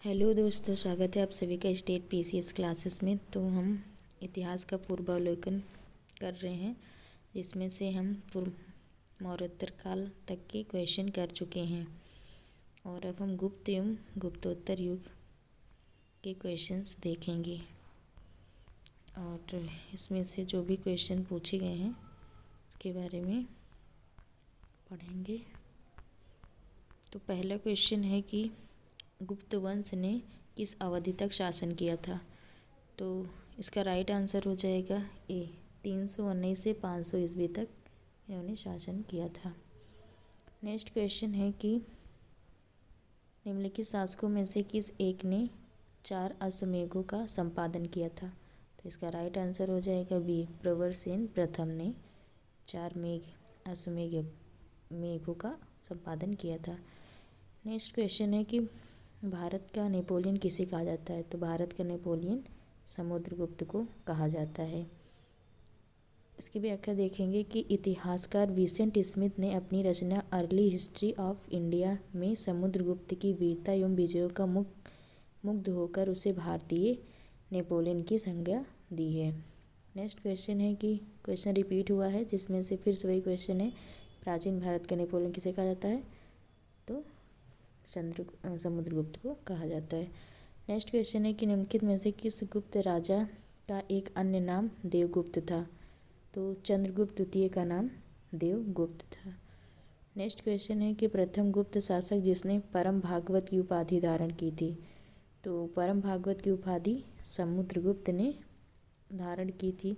Hello दोस्तों, स्वागत है आप सभी का स्टेट पीसीएस क्लासेस में। तो हम इतिहास का पूर्वावलोकन कर रहे हैं, जिसमें से हम पूर्व मौर्योत्तर काल तक के क्वेश्चन कर चुके हैं और अब हम गुप्त एवं गुप्तोत्तर युग के क्वेश्चंस देखेंगे और इसमें से जो भी क्वेश्चन पूछे गए हैं उसके बारे में पढ़ेंगे। तो पहला क्वेश्चन है कि गुप्त वंश ने किस अवधि तक शासन किया था। तो इसका राइट आंसर हो जाएगा ए, 319 से 500 ईस्वी तक इन्होंने शासन किया था। नेक्स्ट क्वेश्चन है कि निम्नलिखित शासकों में से किस एक ने 4 अश्वमेधों का संपादन किया था। तो इसका राइट आंसर हो जाएगा बी, प्रवरसेन प्रथम ने 4 अश्वमेधों का संपादन किया था। नेक्स्ट क्वेश्चन है कि भारत का नेपोलियन किसे कहा जाता है। तो भारत का नेपोलियन समुद्रगुप्त को कहा जाता है। इसकी व्याख्या देखेंगे कि इतिहासकार विंसेंट स्मिथ ने अपनी रचना अर्ली हिस्ट्री ऑफ इंडिया में समुद्रगुप्त की वीरता एवं विजयों का मुग्ध होकर उसे भारतीय नेपोलियन की संज्ञा दी है। नेक्स्ट क्वेश्चन है कि क्वेश्चन रिपीट हुआ है, जिसमें से फिर से वही क्वेश्चन है, प्राचीन भारत का नेपोलियन किसे कहा जाता है। तो समुद्रगुप्त को कहा जाता है। नेक्स्ट क्वेश्चन है कि निम्नलिखित में से किस गुप्त राजा का एक अन्य नाम देवगुप्त था। तो चंद्रगुप्त द्वितीय का नाम देवगुप्त था। नेक्स्ट क्वेश्चन है कि प्रथम गुप्त शासक जिसने परम भागवत की उपाधि धारण की थी। तो परम भागवत की उपाधि समुद्रगुप्त ने धारण की थी।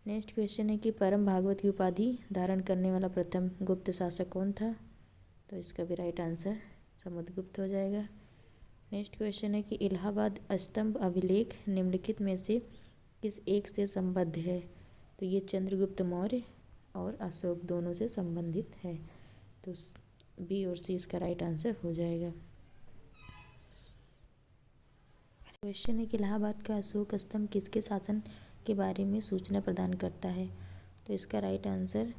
नेक्स्ट क्वेश्चन है कि परम भागवत की उपाधि धारण करने वाला प्रथम गुप्त शासक कौन था। तो इसका भी राइट आंसर समुद्रगुप्त हो जाएगा। नेक्स्ट क्वेश्चन है कि इलाहाबाद स्तंभ अभिलेख निम्नलिखित में से किस एक से संबद्ध है। तो ये चंद्रगुप्त मौर्य और अशोक दोनों से संबंधित है। तो बी और सी इसका राइट आंसर हो जाएगा। क्वेश्चन है कि इलाहाबाद का अशोक स्तंभ किसके शासन के बारे में सूचना प्रदान करता है। तो इसका राइट आंसर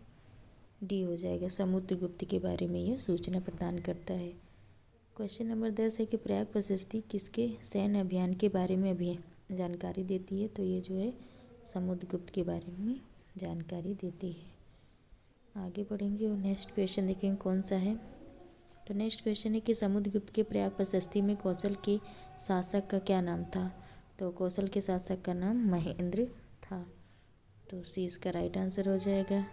डी हो जाएगा, समुद्रगुप्त के बारे में यह सूचना प्रदान करता है। क्वेश्चन नंबर 10 है कि प्रयाग प्रशस्ति किसके सैन्य अभियान के बारे में जानकारी देती है। तो ये जो है समुद्रगुप्त के बारे में जानकारी देती है। आगे बढ़ेंगे और नेक्स्ट क्वेश्चन देखेंगे कौन सा है। तो नेक्स्ट क्वेश्चन है कि समुद्रगुप्त के प्रयाग प्रशस्ति में कौशल के शासक का क्या नाम था। तो कौशल के शासक का नाम महेंद्र था। तो सी इसका राइट आंसर हो जाएगा,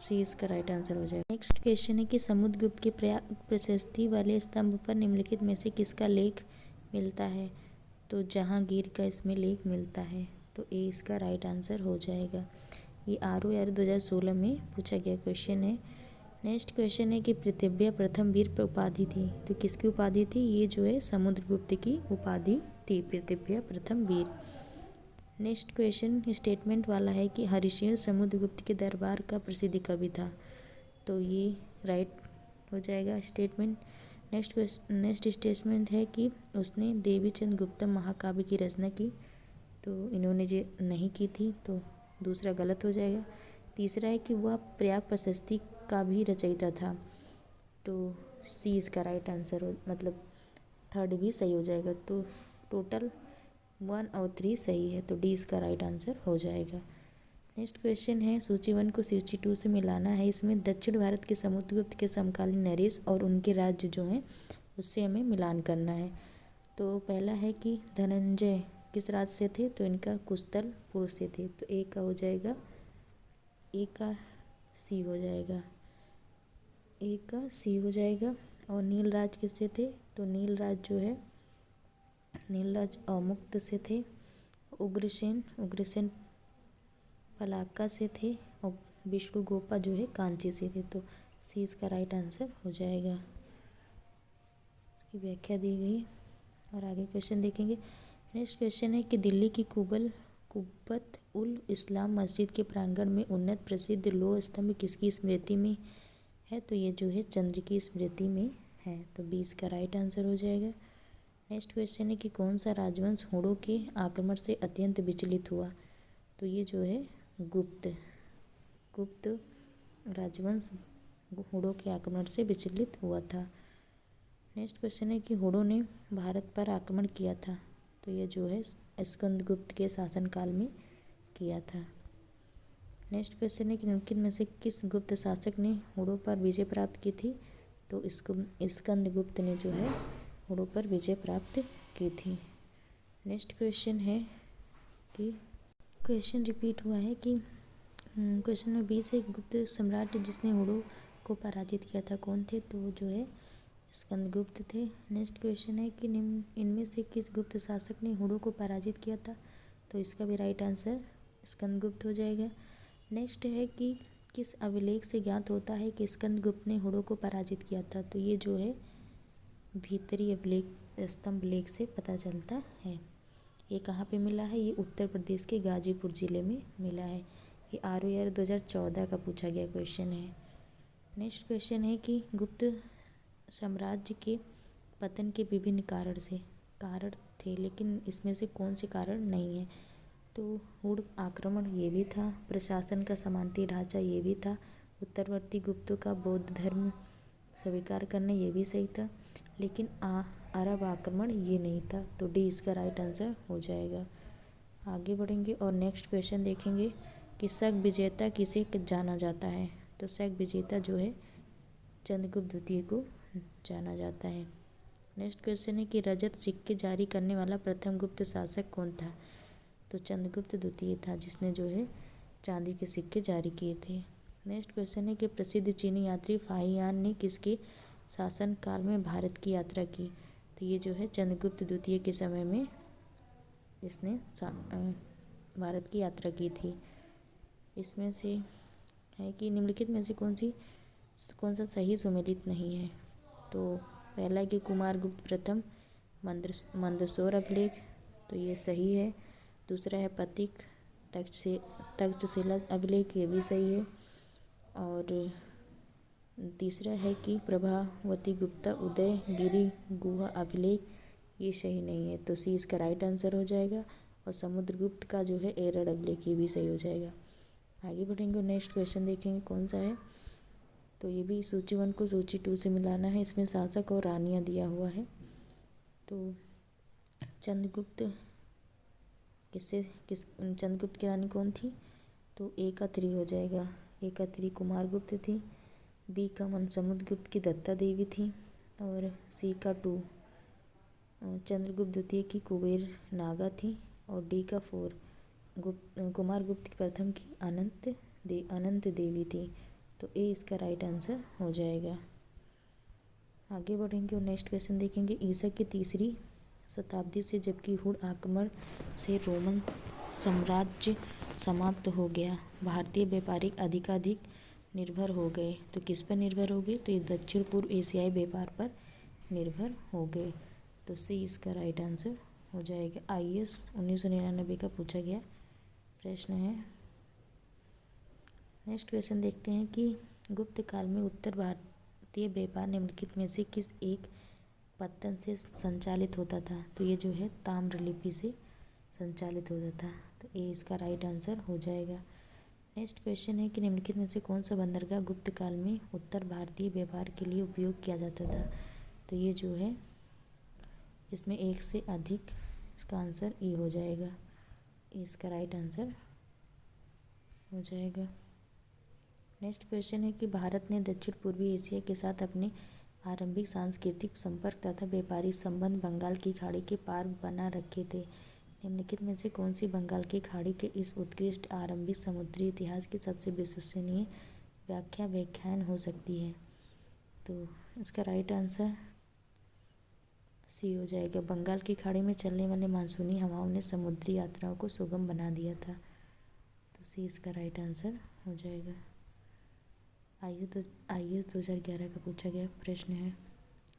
सी इसका राइट आंसर हो जाएगा। नेक्स्ट क्वेश्चन है कि समुद्रगुप्त के प्रयाग प्रशस्ति वाले स्तंभ पर निम्नलिखित में से किसका लेख मिलता है। तो जहांगीर का इसमें लेख मिलता है। तो ए इसका राइट आंसर हो जाएगा। ये ROR 2016 में पूछा गया क्वेश्चन है। नेक्स्ट क्वेश्चन है कि पृथ्व्या प्रथम वीर उपाधि थी। तो किसकी उपाधि थी। ये जो है समुद्रगुप्त की उपाधि थी, पृथ्व्या प्रथम वीर। नेक्स्ट क्वेश्चन स्टेटमेंट वाला है कि हरिशेन समुद्रगुप्त के दरबार का प्रसिद्ध कवि था। तो ये राइट हो जाएगा स्टेटमेंट। नेक्स्ट स्टेटमेंट है कि उसने देवीचंद गुप्तम महाकाव्य की रचना की। तो इन्होंने जो नहीं की थी, तो दूसरा गलत हो जाएगा। तीसरा है कि वह प्रयाग प्रशस्ति का भी रचयिता था। तो सी इसका राइट आंसर हो, मतलब थर्ड भी सही हो जाएगा। तो टोटल 1 और 3 सही है। तो डी इसका राइट आंसर हो जाएगा। नेक्स्ट क्वेश्चन है सूची 1 को सूची 2 से मिलाना है। इसमें दक्षिण भारत के समुद्रगुप्त के समकालीन नरेश और उनके राज्य जो हैं उससे हमें मिलान करना है। तो पहला है कि धनंजय किस राज्य से थे। तो इनका कुशलपुर से थे। तो ए का हो जाएगा, ए का सी हो जाएगा, ए का सी हो जाएगा। और नीलराज किससे थे। तो नीलराज जो है, नीलराज अमुक्त से थे। उग्रसेन पलाक्का से थे। और विष्णुगोपा जो है कांची से थे। तो सी इसका राइट आंसर हो जाएगा। इसकी व्याख्या दी गई और आगे क्वेश्चन देखेंगे। नेक्स्ट क्वेश्चन है कि दिल्ली की कुब्बत उल इस्लाम मस्जिद के प्रांगण में उन्नत प्रसिद्ध लोह स्तंभ किसकी स्मृति में है। तो ये जो है चंद्र की स्मृति में है। तो 20 का राइट आंसर हो जाएगा। नेक्स्ट क्वेश्चन है कि कौन सा राजवंश हुणों के आक्रमण से अत्यंत विचलित हुआ। तो ये जो है गुप्त राजवंश हुणों के आक्रमण से विचलित हुआ था। नेक्स्ट क्वेश्चन है कि हुडू ने भारत पर आक्रमण किया था, तो ये जो है स्कंदगुप्त के शासनकाल में किया था। नेक्स्ट क्वेश्चन है कि निम्नलिखित में से किस गुप्त शासक ने हुडू पर विजय प्राप्त की थी, तो स्कंदगुप्त ने जो है हुडू पर विजय प्राप्त की थी। नेक्स्ट क्वेश्चन है कि क्वेश्चन रिपीट हुआ है कि क्वेश्चन में 20 है गुप्त सम्राट जिसने हुडू को पराजित किया था कौन थे, तो वो जो है स्कंदगुप्त थे। नेक्स्ट क्वेश्चन है कि इनमें से किस गुप्त शासक ने हुडू को पराजित किया था, तो इसका भी राइट आंसर स्कंदगुप्त हो जाएगा। नेक्स्ट है कि किस अभिलेख से ज्ञात होता है कि स्कंदगुप्त ने हुडू को पराजित किया था, तो ये जो है भीतरी अभिलेख स्तंभ लेख से पता चलता है। ये कहाँ पे मिला है, ये उत्तर प्रदेश के गाजीपुर ज़िले में मिला है। ये ROR 2014 का पूछा गया क्वेश्चन है। नेक्स्ट क्वेश्चन है कि गुप्त साम्राज्य के पतन के विभिन्न कारण थे, लेकिन इसमें से कौन से कारण नहीं है, तो हुड आक्रमण ये भी था, प्रशासन का समांती ढांचा ये भी था, उत्तरवर्ती गुप्तों का बौद्ध धर्म स्वीकार करना ये भी सही था, लेकिन अरब आक्रमण ये नहीं था, तो डी इसका राइट आंसर हो जाएगा। आगे बढ़ेंगे और नेक्स्ट क्वेश्चन देखेंगे कि शक विजेता किसे जाना जाता है, तो शक विजेता जो है चंद्रगुप्त द्वितीय को जाना जाता है। नेक्स्ट क्वेश्चन है कि रजत सिक्के जारी करने वाला प्रथम गुप्त शासक कौन था, तो चंद्रगुप्त द्वितीय था जिसने जो है चांदी के सिक्के जारी किए थे। नेक्स्ट क्वेश्चन है कि प्रसिद्ध चीनी यात्री फाहियान ने किसके शासन काल में भारत की यात्रा की, तो ये जो है चंद्रगुप्त द्वितीय के समय में इसने भारत की यात्रा की थी। इसमें से है कि निम्नलिखित में से कौन सा सही सुमेलित नहीं है, तो पहला है कि कुमारगुप्त प्रथम मंदसौर अभिलेख, तो ये सही है। दूसरा है पथिक तक्षशिला अभिलेख, ये भी सही है। और तीसरा है कि प्रभावती गुप्ता उदयगिरी गुहा अभिलेख, ये सही नहीं है, तो सी इसका राइट आंसर हो जाएगा। और समुद्रगुप्त का जो है एरड़ अभिलेख, ये भी सही हो जाएगा। आगे बढ़ेंगे और नेक्स्ट क्वेश्चन देखेंगे कौन सा है, तो ये भी सूची 1 को सूची 2 से मिलाना है। इसमें शासक और रानियाँ दिया हुआ है, तो चंद्रगुप्त चंद्रगुप्त की रानी कौन थी, तो ए का 3 हो जाएगा। ए का 3 कुमारगुप्त थी, बी का 1 समुद्रगुप्त की दत्ता देवी थी, और सी का 2 चंद्रगुप्त द्वितीय की कुबेर नागा थी, और डी का 4 कुमारगुप्त की प्रथम की अनंत देवी थी, तो ए इसका राइट आंसर हो जाएगा। आगे बढ़ेंगे और नेक्स्ट क्वेश्चन देखेंगे। ईसा की 3री शताब्दी से जबकि हुड आक्रमण से रोमन साम्राज्य समाप्त हो गया, भारतीय व्यापारिक अधिकाधिक निर्भर हो गए, तो किस पर निर्भर हो गए, तो ये दक्षिण पूर्व एशियाई व्यापार पर निर्भर हो गए, तो सी इसका राइट आंसर हो जाएगा। IAS 1999 का पूछा गया प्रश्न है। नेक्स्ट क्वेश्चन देखते हैं कि गुप्त काल में उत्तर भारतीय व्यापार निम्नलिखित में से किस एक पत्तन से संचालित होता था, तो ये जो है ताम्रलिपि से संचालित होता था, तो ए इसका राइट आंसर हो जाएगा। नेक्स्ट क्वेश्चन है कि निम्नलिखित में से कौन सा बंदरगाह गुप्त काल में उत्तर भारतीय व्यापार के लिए उपयोग किया जाता था, तो ये जो है इसमें एक से अधिक, इसका आंसर ई हो जाएगा, इसका राइट आंसर हो जाएगा। नेक्स्ट क्वेश्चन है कि भारत ने दक्षिण पूर्वी एशिया के साथ अपने आरंभिक सांस्कृतिक संपर्क तथा व्यापारिक संबंध बंगाल की खाड़ी के पार बना रखे थे, निम्नलिखित में से कौन सी बंगाल की खाड़ी के इस उत्कृष्ट आरंभिक समुद्री इतिहास की सबसे विश्वसनीय व्याख्यान हो सकती है, तो इसका राइट आंसर सी हो जाएगा। बंगाल की खाड़ी में चलने वाले मानसूनी हवाओं ने समुद्री यात्राओं को सुगम बना दिया था, तो सी इसका राइट आंसर हो जाएगा। IAS 2011 का पूछा गया प्रश्न है।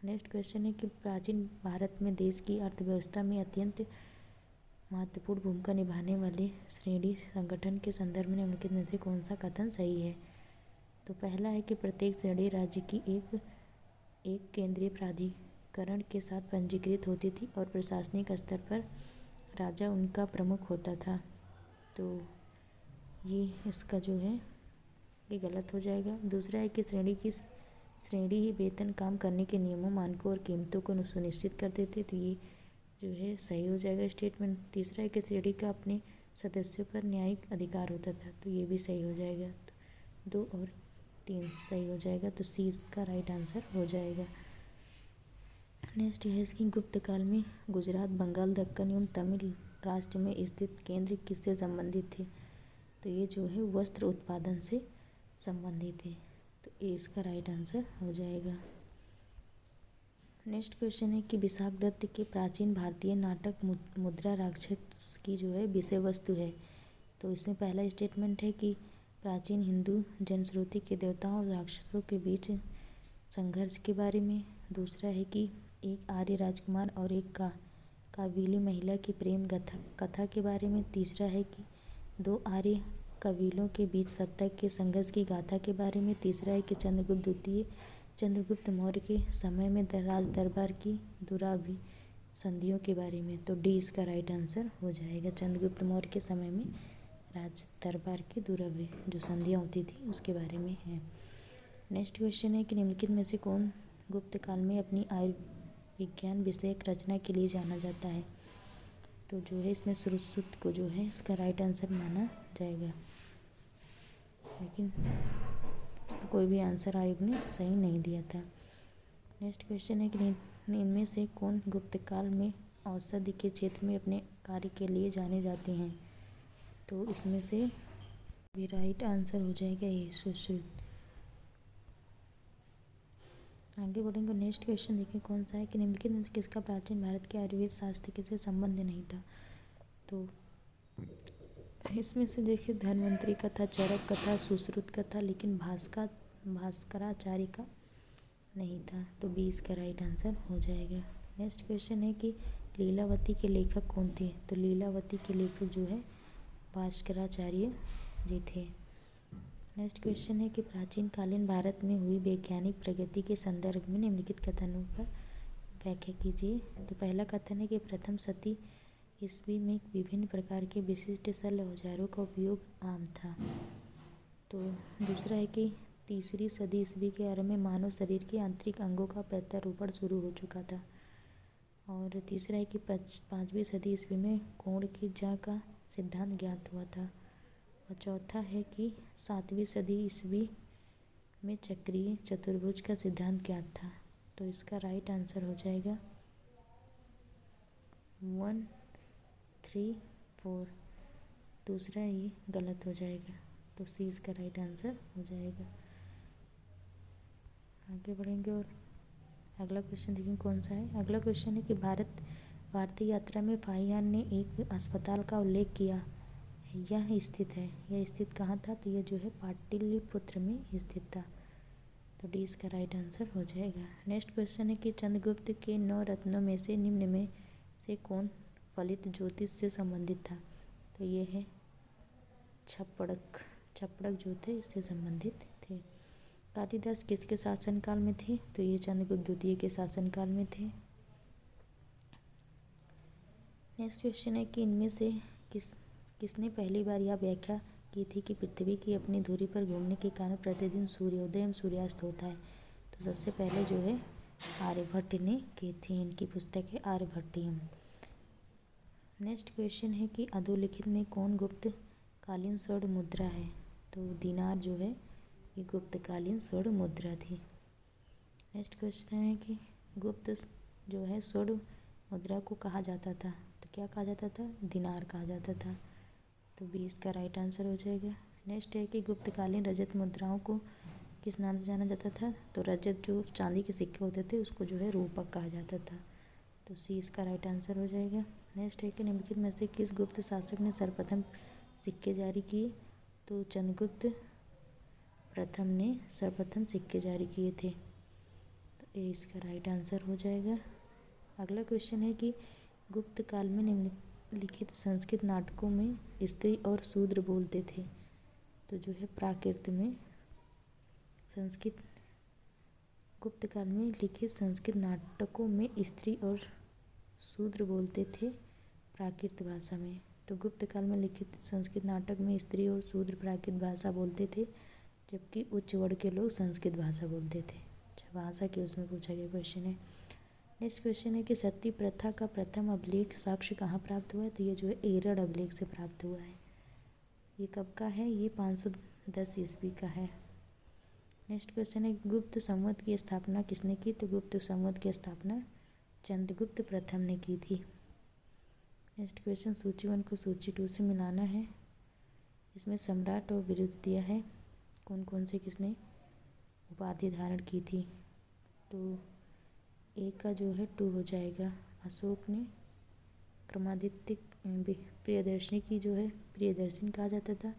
नेक्स्ट क्वेश्चन है कि प्राचीन भारत में देश की अर्थव्यवस्था में अत्यंत महत्वपूर्ण भूमिका निभाने वाले श्रेणी संगठन के संदर्भ में निम्नलिखित में से कौन सा कथन सही है, तो पहला है कि प्रत्येक श्रेणी राज्य की एक केंद्रीय प्राधिकरण के साथ पंजीकृत होती थी और प्रशासनिक स्तर पर राजा उनका प्रमुख होता था, तो ये इसका जो है ये गलत हो जाएगा। दूसरा है कि श्रेणी ही वेतन काम करने के नियमों, मानकों और कीमतों को सुनिश्चित करते थे। तो ये जो है सही हो जाएगा स्टेटमेंट। तीसरा है कि श्रेणी का अपने सदस्यों पर न्यायिक अधिकार होता था। तो ये भी सही हो जाएगा। तो 2 और 3 सही हो जाएगा। तो सी इसका राइट आंसर हो जाएगा। नेक्स्ट है इसकी गुप्त काल में गुजरात, बंगाल, दक्कन एवं तमिल राष्ट्र में स्थित केंद्र किससे संबंधित थे? तो ये जो है वस्त्र उत्पादन से संबंधित है। तो ये इसका राइट आंसर हो जाएगा। नेक्स्ट क्वेश्चन है कि विशाख दत्त के प्राचीन भारतीय नाटक मुद्रा राक्षस की जो है विषय वस्तु है। तो इसमें पहला स्टेटमेंट है कि प्राचीन हिंदू जनश्रुति के देवताओं और राक्षसों के बीच संघर्ष के बारे में। दूसरा है कि एक आर्य राजकुमार और एक काबिली महिला की प्रेम कथा के बारे में। तीसरा है कि 2 आर्य कबीलों के बीच सत्ता के संघर्ष की गाथा के बारे में। तीसरा है कि चंद्रगुप्त मौर्य के समय में राज दरबार की दुराभी संधियों के बारे में। तो डी इसका राइट आंसर हो जाएगा। चंद्रगुप्त मौर्य के समय में राज दरबार की दुराभी जो संधियाँ होती थी उसके बारे में है। नेक्स्ट क्वेश्चन है कि निम्नलिखित में से कौन गुप्त काल में अपनी आयुर्विज्ञान विषयक रचना के लिए जाना जाता है? तो जो है इसमें सुश्रुत को जो है इसका राइट आंसर माना जाएगा, लेकिन कोई भी आंसर आयोग ने सही नहीं दिया था। नेक्स्ट क्वेश्चन है कि इनमें से कौन गुप्त काल में औषधि के क्षेत्र में अपने कार्य के लिए जाने जाते हैं? तो इसमें से भी राइट आंसर हो जाएगा ये सुश्रुत। आगे बढ़ेंगे। नेक्स्ट क्वेश्चन देखिए कौन सा है कि निम्नलिखित में से किसका प्राचीन भारत के आयुर्वेद शास्त्र से संबंध नहीं था? तो इसमें से देखिए धन्वंतरी कथा, चरक कथा, सुश्रुत कथा, लेकिन भास्कराचार्य का नहीं था। तो 20 का राइट आंसर हो जाएगा। नेक्स्ट क्वेश्चन है कि लीलावती के लेखक कौन थे? तो लीलावती के लेखक जो है भास्कराचार्य जी थे। नेक्स्ट क्वेश्चन है कि प्राचीन कालीन भारत में हुई वैज्ञानिक प्रगति के संदर्भ में निम्नलिखित कथनों पर व्याख्या कीजिए। तो पहला कथन है कि प्रथम शती ईस्वी में विभिन्न प्रकार के विशिष्ट शल्य औजारों का उपयोग आम था। तो दूसरा है कि तीसरी सदी ईस्वी के आरंभ में मानव शरीर के आंतरिक अंगों का प्रत्यारोपण शुरू हो चुका था। और तीसरा है कि 5वीं सदी ईस्वी में कोण की जा का सिद्धांत ज्ञात हुआ था। और चौथा है कि 7वीं सदी ईस्वी में चक्रीय चतुर्भुज का सिद्धांत ज्ञात था। तो इसका राइट आंसर हो जाएगा 1, 3, 4। दूसरा ये गलत हो जाएगा। तो सी इसका राइट आंसर हो जाएगा। आगे बढ़ेंगे और अगला क्वेश्चन देखिए कौन सा है। अगला क्वेश्चन है कि भारतीय यात्रा में फाहियान ने एक अस्पताल का उल्लेख किया है। यह स्थित कहाँ था? तो यह जो है पाटलिपुत्र में स्थित था। तो डी इसका राइट आंसर हो जाएगा। नेक्स्ट क्वेश्चन है कि चंद्रगुप्त के 9 रत्नों में से निम्न में से कौन फलित ज्योतिष से संबंधित था? तो ये है छप्पड़क जो थे इससे संबंधित थे। कालिदास किसके शासनकाल में थे? तो ये चंद्रगुप्त द्वितीय के शासनकाल में थे। नेक्स्ट क्वेश्चन है कि इनमें से किसने पहली बार यह व्याख्या की थी कि पृथ्वी की अपनी धुरी पर घूमने के कारण प्रतिदिन सूर्योदय एवं सूर्यास्त होता है? तो सबसे पहले जो है आर्यभट्ट ने की थी। इनकी पुस्तक है आर्यभट्टियम। नेक्स्ट क्वेश्चन है कि अधोलिखित में कौन गुप्त कालीन स्वर्ण मुद्रा है? तो दिनार जो है ये गुप्तकालीन स्वर्ण मुद्रा थी। नेक्स्ट क्वेश्चन है कि गुप्त जो है स्वर्ण मुद्रा को कहा जाता था? तो क्या कहा जाता था? दिनार कहा जाता था। तो 20 का राइट आंसर हो जाएगा। नेक्स्ट है कि गुप्तकालीन रजत मुद्राओं को किस नाम से जाना जाता था? तो रजत जो चांदी के सिक्के होते थे उसको जो है रूपक कहा जाता था। तो सी इसका राइट आंसर हो जाएगा। नेक्स्ट है कि निम्नलिखित में से किस गुप्त शासक ने सर्वप्रथम सिक्के जारी किए? तो चंद्रगुप्त प्रथम ने सर्वप्रथम सिक्के जारी किए थे। तो ए इसका राइट आंसर हो जाएगा। अगला क्वेश्चन है कि गुप्त काल में निम्नलिखित संस्कृत नाटकों में स्त्री और शूद्र बोलते थे? तो जो है प्राकृत में गुप्त काल में लिखित संस्कृत नाटकों में स्त्री और शूद्र बोलते थे प्राकृत भाषा में। तो गुप्त काल में लिखित संस्कृत नाटक में स्त्री और शूद्र प्राकृत भाषा बोलते थे, जबकि उच्च वर्ग के लोग संस्कृत भाषा बोलते थे। भाषा के उसमें पूछा गया क्वेश्चन है। नेक्स्ट क्वेश्चन है कि सती प्रथा का प्रथम अभिलेख साक्ष्य कहाँ प्राप्त हुआ है? तो ये जो है एरड़ अभिलेख से प्राप्त हुआ है। ये कब का है? ये 510 ईस्वी का है। नेक्स्ट क्वेश्चन है गुप्त संवत की स्थापना किसने की? तो गुप्त संवत की स्थापना चंद्रगुप्त प्रथम ने की थी। नेक्स्ट क्वेश्चन सूची 1 को सूची 2 से मिलाना है। इसमें सम्राट और विरुद्ध दिया है, कौन कौन से किसने उपाधि धारण की थी। तो एक का जो है 2 हो जाएगा, अशोक ने क्रमादित्य प्रियदर्शनी की जो है प्रियदर्शनी कहा जाता था।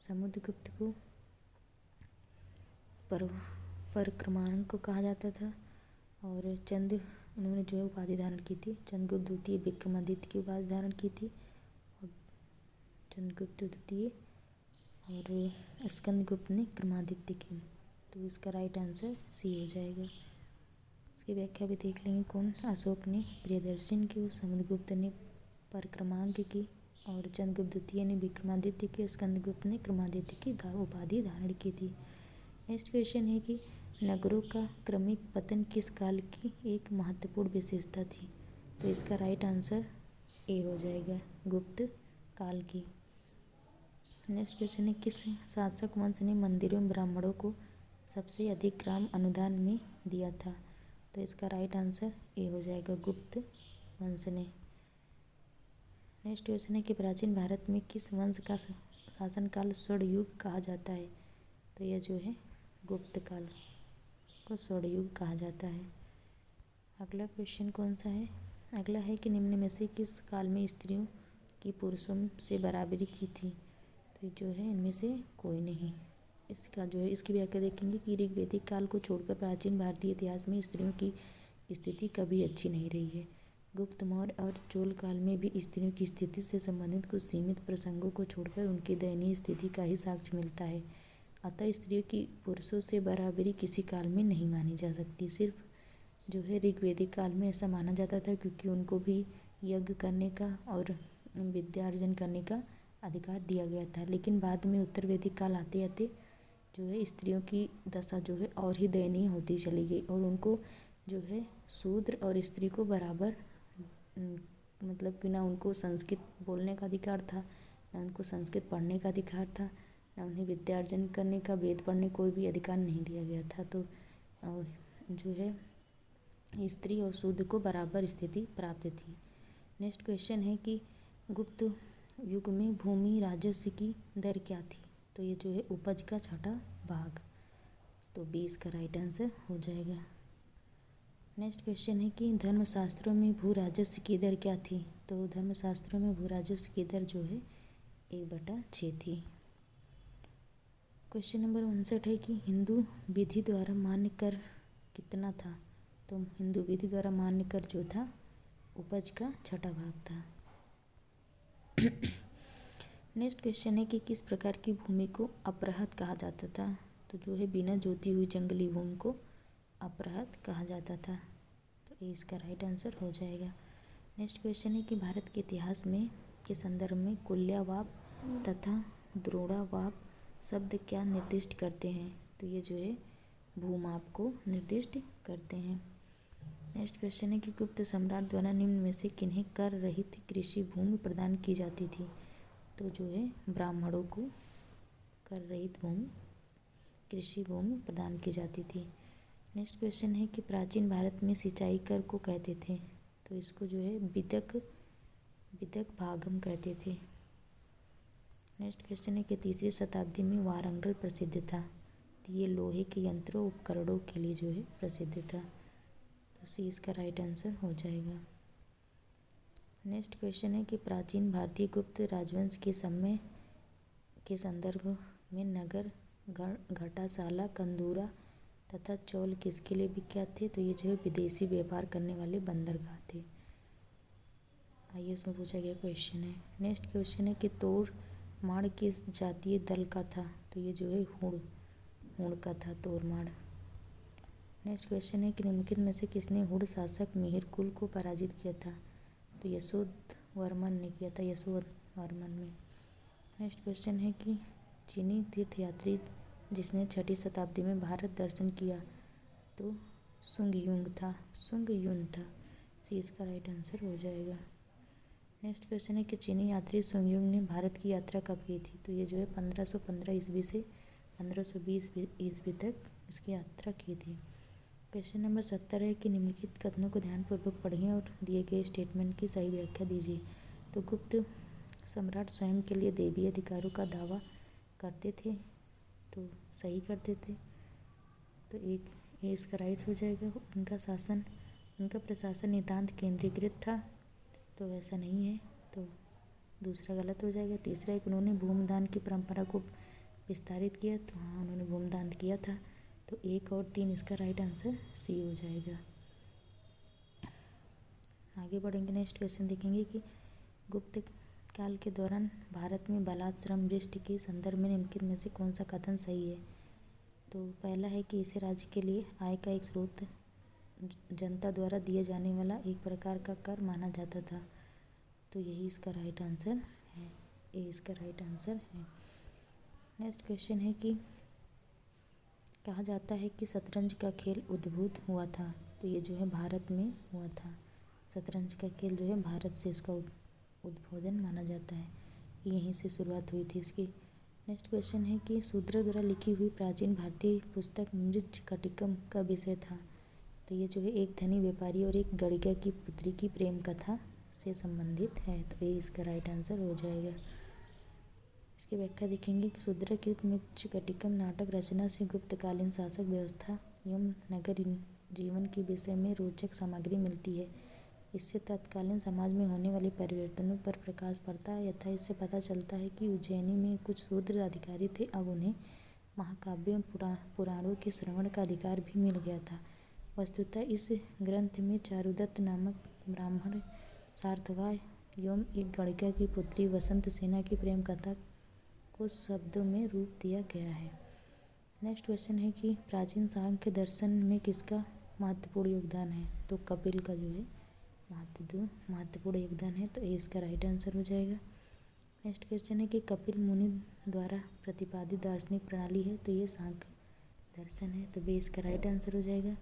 समुद्रगुप्त को परक्रमांक को कहा जाता था। और चंद्र उन्होंने जो है उपाधि धारण की थी। चंद्रगुप्त द्वितीय विक्रमादित्य की उपाधि धारण की थी और चंद्रगुप्त द्वितीय और स्कंदगुप्त ने क्रमादित्य की। तो इसका राइट आंसर सी हो जाएगा। इसकी व्याख्या भी देख लेंगे। कौन? अशोक ने प्रियदर्शन की, समुद्रगुप्त ने परक्रमांक की और चंद्रगुप्त द्वितीय ने विक्रमादित्य की और स्कंदगुप्त ने क्रमादित्य की उपाधि धारण की थी। नेक्स्ट क्वेश्चन है कि नगरों का क्रमिक पतन किस काल की एक महत्वपूर्ण विशेषता थी? तो इसका राइट आंसर ए हो जाएगा, गुप्त काल की। नेक्स्ट क्वेश्चन है किस शासक वंश ने मंदिरों में ब्राह्मणों को सबसे अधिक ग्राम अनुदान में दिया था? तो इसका राइट आंसर ए हो जाएगा, गुप्त वंश ने। नेक्स्ट क्वेश्चन है कि प्राचीन भारत में किस वंश का शासनकाल स्वर्ण युग कहा जाता है? तो यह जो है गुप्त काल को स्वर्ण युग कहा जाता है। अगला क्वेश्चन कौन सा है? अगला है कि निम्न में से किस काल में स्त्रियों की पुरुषों से बराबरी की थी? तो जो है इनमें से कोई नहीं। इसका जो है इसकी व्याख्या देखेंगे कि ऋग्वैदिक काल को छोड़कर प्राचीन भारतीय इतिहास में स्त्रियों की स्थिति कभी अच्छी नहीं रही है। गुप्त, मौर्य और चोल काल में भी स्त्रियों की स्थिति से संबंधित कुछ सीमित प्रसंगों को छोड़कर उनकी दयनीय स्थिति का ही साक्ष्य मिलता है। अतः स्त्रियों की पुरुषों से बराबरी किसी काल में नहीं मानी जा सकती। सिर्फ जो है ऋग्वैदिक काल में ऐसा माना जाता था क्योंकि उनको भी यज्ञ करने का और विद्यार्जन करने का अधिकार दिया गया था। लेकिन बाद में उत्तर वैदिक काल आते आते जो है स्त्रियों की दशा जो है और ही दयनीय होती चली गई और उनको जो है शूद्र और स्त्री को बराबर मतलब कि ना उनको संस्कृत बोलने का अधिकार था, ना उनको संस्कृत पढ़ने का अधिकार था, ना उन्हें विद्यार्जन करने का, वेद पढ़ने कोई भी अधिकार नहीं दिया गया था। तो जो है स्त्री और शूद्र को बराबर स्थिति प्राप्त थी। नेक्स्ट क्वेश्चन है कि गुप्त युग में भूमि राजस्व की दर क्या थी? तो ये जो है उपज का 6वां भाग। तो 20 का राइट आंसर हो जाएगा। नेक्स्ट क्वेश्चन है कि धर्मशास्त्रों में भू राजस्व की दर क्या थी? तो धर्मशास्त्रों में भू राजस्व की दर जो है 1/6 थी। क्वेश्चन नंबर 59 है कि हिंदू विधि द्वारा मान्य कर कितना था? तो हिंदू विधि द्वारा मान्य कर जो था उपज का 6वां भाग था। नेक्स्ट क्वेश्चन है कि किस प्रकार की भूमि को अपरहत कहा जाता था? तो जो है बिना जोती हुई जंगली भूमि को अपरहत कहा जाता था। तो इसका राइट आंसर हो जाएगा। नेक्स्ट क्वेश्चन है कि भारत के इतिहास में के संदर्भ में कुल्यावाप तथा द्रोणावाप शब्द क्या निर्दिष्ट करते हैं? तो ये जो है भूमाप को निर्दिष्ट करते हैं। नेक्स्ट क्वेश्चन है कि गुप्त सम्राट द्वारा निम्न में से किन्हें कर रहित कृषि भूमि प्रदान की जाती थी? तो जो है ब्राह्मणों को कर रहित भूमि कृषि भूमि प्रदान की जाती थी। नेक्स्ट क्वेश्चन है कि प्राचीन भारत में सिंचाई कर को कहते थे? तो इसको जो है विदक भागम कहते थे। नेक्स्ट क्वेश्चन है कि 3री शताब्दी में वारंगल प्रसिद्ध था? तो ये लोहे के यंत्रों उपकरणों के लिए जो है प्रसिद्ध था। तो सी इसका राइट आंसर हो जाएगा। नेक्स्ट क्वेश्चन है कि प्राचीन भारतीय गुप्त राजवंश के समय के संदर्भ में नगर, घटाशाला, कंदूरा तथा चौल किसके लिए विख्यात थे? तो ये जो है विदेशी व्यापार करने वाले बंदरगाह थे। IAS में पूछा गया क्वेश्चन है। नेक्स्ट क्वेश्चन है कि तोड़ माड़ किस जातीय दल का था? तो ये जो है हुण का था तोड़ माड़। नेक्स्ट क्वेश्चन है कि निम्नलिखित में से किसने हुण शासक मिहिर कुल को पराजित किया था? तो यशोवर्मन ने किया था, यशोवर्मन में। नेक्स्ट क्वेश्चन है कि चीनी तीर्थयात्री जिसने 6ठी शताब्दी में भारत दर्शन किया, तो तो सुंगयुंग था, सुंगयुन था। सी इसका राइट आंसर हो जाएगा। नेक्स्ट क्वेश्चन है कि चीनी यात्री सुंगयुंग ने भारत की यात्रा कब की थी? तो ये जो है 1515 ईस्वी से 1520 ईस्वी तक इसकी यात्रा की थी। क्वेश्चन नंबर 70 है कि निम्नलिखित कथनों को ध्यानपूर्वक पढ़िए और दिए गए स्टेटमेंट की सही व्याख्या दीजिए। तो गुप्त सम्राट स्वयं के लिए दैवीय अधिकारों का दावा करते थे, तो सही करते थे, तो एक ये इसका राइट हो जाएगा। उनका प्रशासन नितांत केंद्रीकृत था, तो वैसा नहीं है, तो दूसरा गलत हो जाएगा। तीसरा एक उन्होंने भूमदान की परंपरा को विस्तारित किया, तो हाँ उन्होंने भूमदान किया था, तो 1 और 3 इसका राइट आंसर सी हो जाएगा। आगे बढ़ेंगे, नेक्स्ट क्वेश्चन देखेंगे कि गुप्त काल के दौरान भारत में बालात श्रम वृष्टि के संदर्भ में निम्नलिखित में से कौन सा कथन सही है? तो पहला है कि इसे राज्य के लिए आय का एक स्रोत, जनता द्वारा दिए जाने वाला एक प्रकार का कर माना जाता था, तो यही इसका राइट आंसर है, ये इसका राइट आंसर है। नेक्स्ट क्वेश्चन है कि कहा जाता है कि शतरंज का खेल उद्भूत हुआ था, तो ये जो है भारत में हुआ था। शतरंज का खेल जो है भारत से इसका उद्भोदन माना जाता है, यहीं से शुरुआत हुई थी इसकी। नेक्स्ट क्वेश्चन है कि शूद्र द्वारा लिखी हुई प्राचीन भारतीय पुस्तक मृच्छकटिकम का विषय था, तो ये जो है एक धनी व्यापारी और एक गणिका की पुत्री की प्रेम कथा से संबंधित है, तो ये इसका राइट आंसर हो जाएगा। इसकी व्याख्या देखेंगे कि शूद्रकृत मृच्छकटिकम नाटक रचना से गुप्तकालीन शासक व्यवस्था एवं नगर जीवन के विषय में रोचक सामग्री मिलती है। इससे तत्कालीन समाज में होने वाले परिवर्तनों पर प्रकाश पड़ता है, यथा इससे पता चलता है कि उज्जैनी में कुछ शूद्र अधिकारी थे, अब उन्हें महाकाव्यों पुराणों के श्रवण का अधिकार भी मिल गया था। वस्तुतः इस ग्रंथ में चारुदत्त नामक ब्राह्मण सार्थवाय एवं एक गणिका की पुत्री वसंत सेना की प्रेम कथा को शब्दों में रूप दिया गया है। नेक्स्ट क्वेश्चन है कि प्राचीन सांख्य दर्शन में किसका महत्वपूर्ण योगदान है? तो कपिल का जो है महत्वपूर्ण योगदान है, तो ये इसका राइट आंसर हो जाएगा। नेक्स्ट क्वेश्चन है कि कपिल मुनि द्वारा प्रतिपादित दार्शनिक प्रणाली है, तो ये सांख्य दर्शन है, तो भी इसका राइट आंसर हो जाएगा।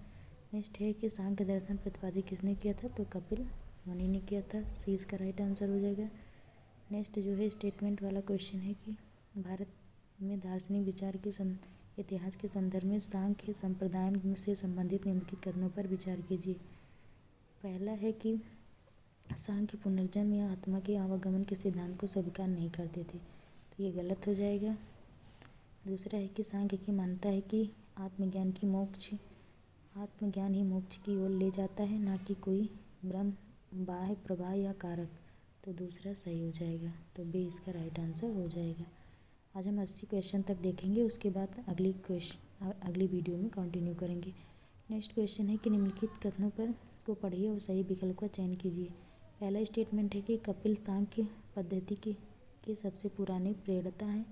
नेक्स्ट है कि सांख्य दर्शन प्रतिपादित किसने किया था? तो कपिल मुनि ने किया था, सी इसका राइट आंसर हो जाएगा। नेक्स्ट जो है स्टेटमेंट वाला क्वेश्चन है कि भारत में दार्शनिक विचार के इतिहास के संदर्भ में सांख्य संप्रदाय से संबंधित निम्नलिखित कथनों पर विचार कीजिए। पहला है कि सांख्य पुनर्जन्म या आत्मा के आवागमन के सिद्धांत को स्वीकार नहीं करते थे, तो ये गलत हो जाएगा। दूसरा है कि सांख्य की मानता है कि आत्मज्ञान ही मोक्ष की ओर ले जाता है, ना कि कोई ब्रह्म बाह्य प्रवाह या कारक, तो दूसरा सही हो जाएगा, तो बी इसका राइट आंसर हो जाएगा। आज हम 80 क्वेश्चन तक देखेंगे, उसके बाद अगली वीडियो में कंटिन्यू करेंगे। नेक्स्ट क्वेश्चन है कि निम्नलिखित कथनों पर को पढ़िए और सही विकल्प का चयन कीजिए। पहला स्टेटमेंट है कि कपिल सांख्य पद्धति के सबसे पुराने प्रेरता हैं।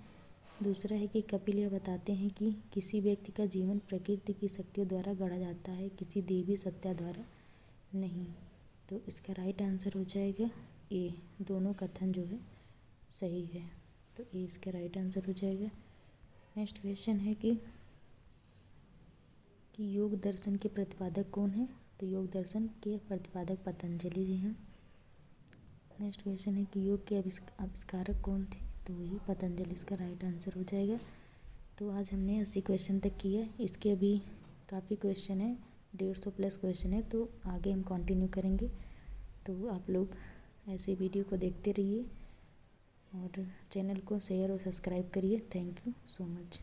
दूसरा है कि कपिल यह बताते हैं कि किसी व्यक्ति का जीवन प्रकृति की शक्तियों द्वारा गढ़ा जाता है, किसी देवी सत्ता द्वारा नहीं, तो इसका राइट आंसर हो जाएगा ए। दोनों कथन जो है सही है, तो ए इसका राइट आंसर हो जाएगा। नेक्स्ट क्वेश्चन है कि योग दर्शन के प्रतिपादक कौन है? तो योग दर्शन के प्रतिपादक पतंजलि जी हैं। नेक्स्ट क्वेश्चन है कि योग के आविष्कारक कौन थे? तो वही पतंजलि, इसका राइट आंसर हो जाएगा। तो आज हमने 80 क्वेश्चन तक किया, इसके अभी काफ़ी क्वेश्चन है, 150 प्लस क्वेश्चन है, तो आगे हम कंटिन्यू करेंगे। तो आप लोग ऐसे वीडियो को देखते रहिए और चैनल को शेयर और सब्सक्राइब करिए। Thank you so much.